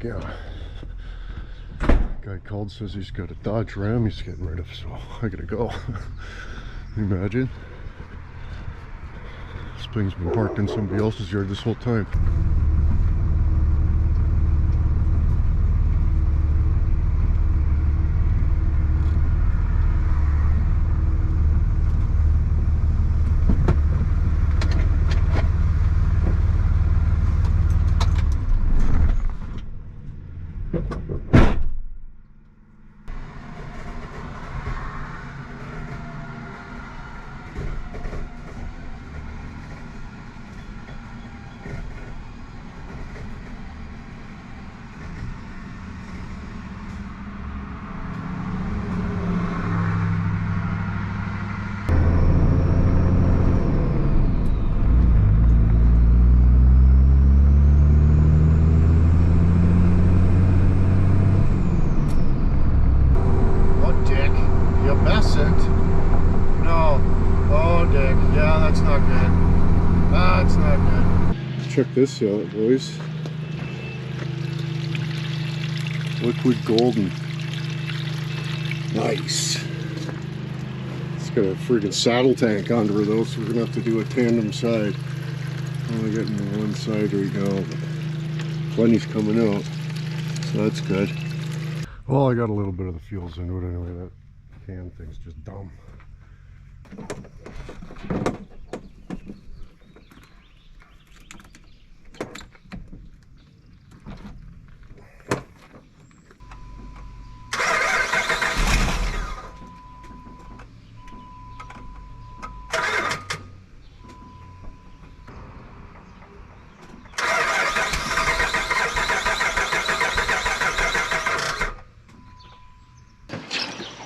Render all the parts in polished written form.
yeah. Guy called, says he's got a Dodge Ram he's getting rid of, so I gotta go. Can you imagine? This thing's been parked in somebody else's yard this whole time. Check this out, boys. Liquid golden. Nice. It's got a friggin' saddle tank under it though, so we're gonna have to do a tandem side. Only getting the one side right now, but plenty's coming out, so that's good. Well, I got a little bit of the fuels into it anyway. That can thing's just dumb.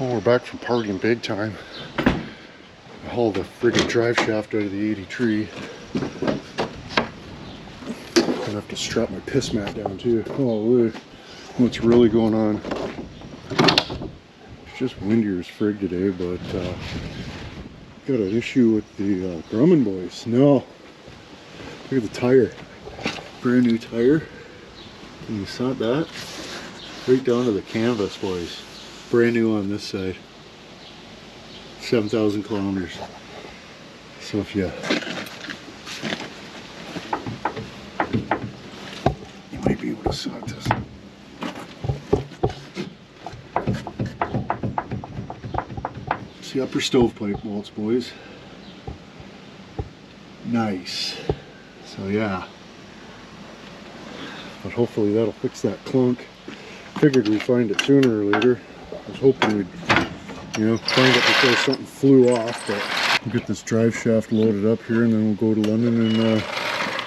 Oh, we're back from partying big time. I hauled the friggin' drive shaft out of the 83. Gonna have to strap my piss mat down too. Holy, what's really going on? It's just windier as frig today, but got an issue with the Grumman boys. No, look at the tire. Brand new tire. Can you saw that? Right down to the canvas, boys. Brand new on this side. 7,000 kilometers. So if you might be able to sort this. It's the upper stovepipe bolts, boys. Nice. So yeah. But hopefully that'll fix that clunk. Figured we'd find it sooner or later. I was hoping we'd, find it before something flew off, but we'll get this drive shaft loaded up here and then we'll go to London and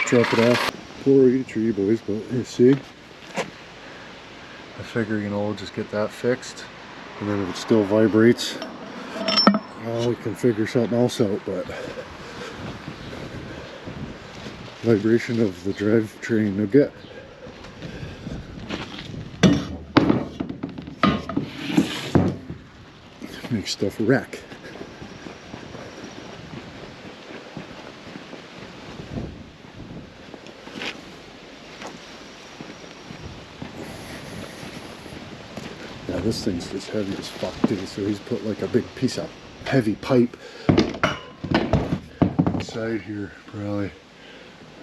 drop it off. Poor 83, boys, but you see, I figure, we'll just get that fixed, and then if it still vibrates, well, we can figure something else out, but vibration of the drivetrain no get. Make stuff wreck. Yeah, this thing's just heavy as fuck too, so he's put like a big piece of heavy pipe inside here, probably.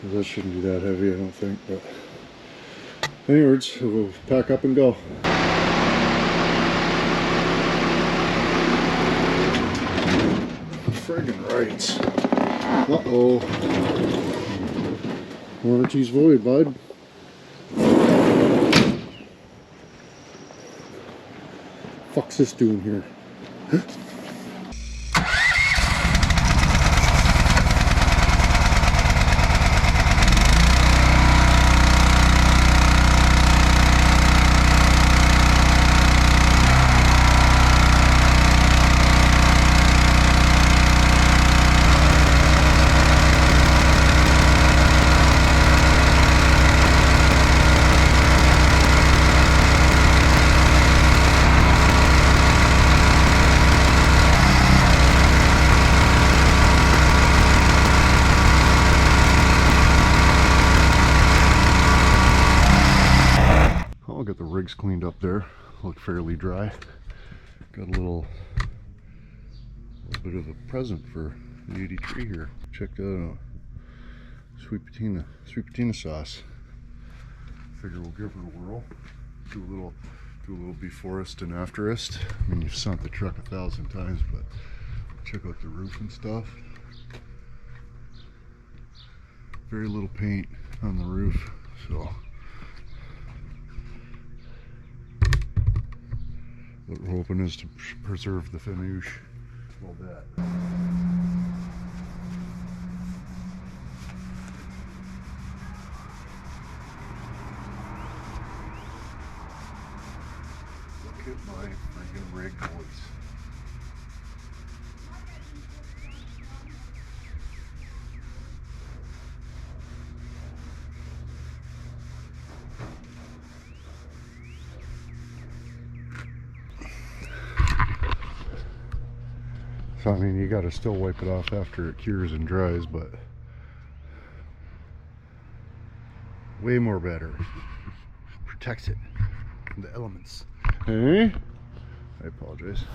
That shouldn't be that heavy, I don't think, but anyways, we'll pack up and go. Friggin' rights. Uh-oh. Warranty's void, bud. Fuck's this doing here? rig's cleaned up there. Look fairly dry. Got a little bit of a present for the 83 here. Check that out. Sweet patina sauce. Figure we'll give her a whirl. Do a little beforeist and afterist. I mean, you've sunk the truck 1,000 times, but check out the roof and stuff. Very little paint on the roof, so what we're hoping is to preserve the finish a little bit. Look at my friggin' rig, boys. So I mean, you got to still wipe it off after it cures and dries, but way more better. Protects it from the elements. Hey, I apologize.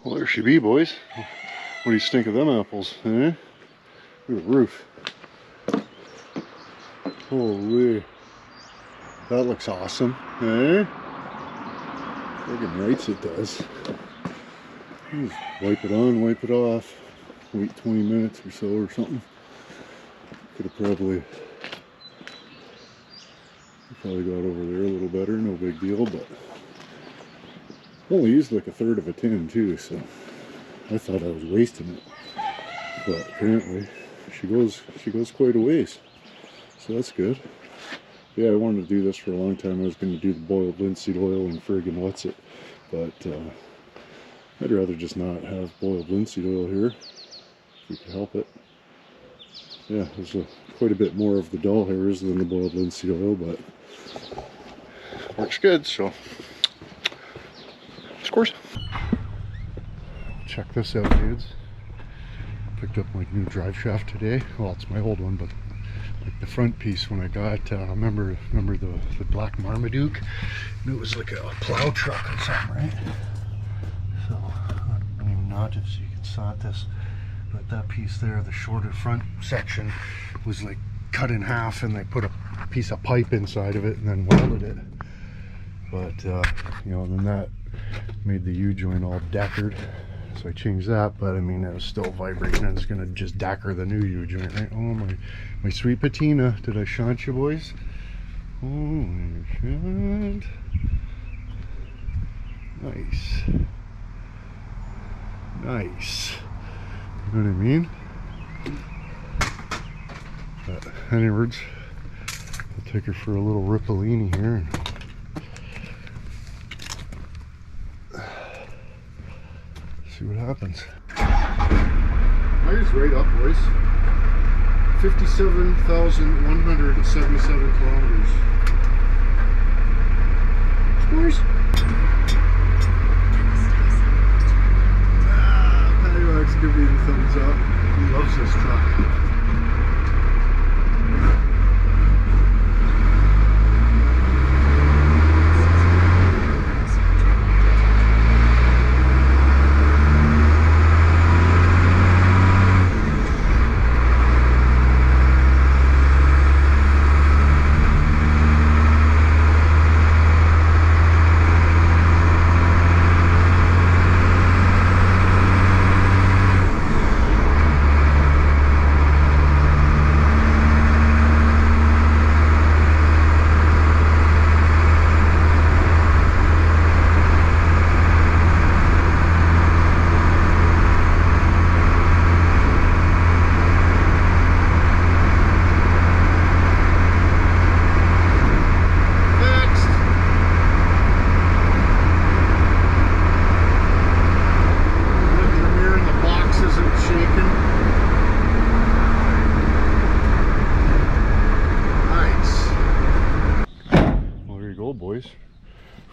Well, there she be, boys. What do you think of them apples, eh? Look at the roof. Holy. That looks awesome, eh? Friggin' rights it does. Just wipe it on, wipe it off. Wait 20 minutes or so or something. Could have probably got over there a little better, no big deal, but only used like 1/3 of a tin too, so I thought I was wasting it. But apparently she goes quite a ways. So that's good. Yeah, I wanted to do this for a long time. I was going to do the boiled linseed oil and friggin' what's it. But I'd rather just not have boiled linseed oil here, if we could help it. Yeah, there's quite a bit more of the doll hairs than the boiled linseed oil, but works good, so of course. Check this out, dudes. Picked up my new drive shaft today. Well, it's my old one, but like the front piece when I got, remember the black Marmaduke? And it was like a plow truck or something, right? So, I don't even know if you can saw this, but that piece there, the shorter front section, was like cut in half, and they put a piece of pipe inside of it and then welded it. But, you know, then that made the U-joint all dacquered. So I changed that, but I mean, it was still vibrating, and it's gonna just dacquer the new U-joint, right? Oh, my sweet patina. Did I shunt you, boys? Oh, my shunt. Nice. Nice. You know what I mean? But anyways, I'll take her for a little Ripolini here. See what happens. Tires right up, boys. 57,177 kilometers. Boys. Patty give me the thumbs up. He loves this truck.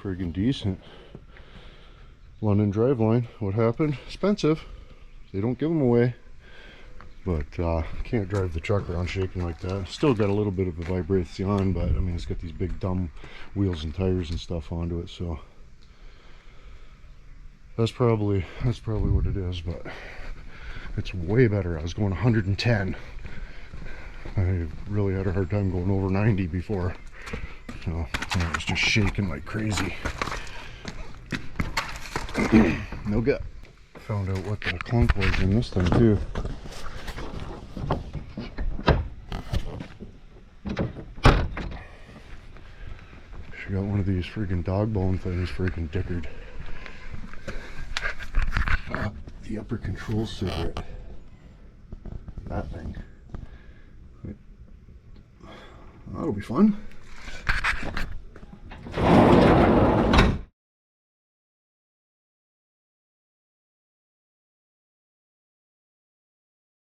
friggin' decent. London driveline. What happened? Expensive. They don't give them away. But can't drive the truck around shaking like that. Still got a little bit of a vibration, but I mean it's got these big dumb wheels and tires and stuff onto it, so that's probably what it is. But it's way better. I was going 110. I really had a hard time going over 90 before, so I was just shaking like crazy. No good. Found out what the clunk was in this thing too. She got one of these freaking dog bone things freaking dickered. The upper control circuit. That thing. That'll be fun.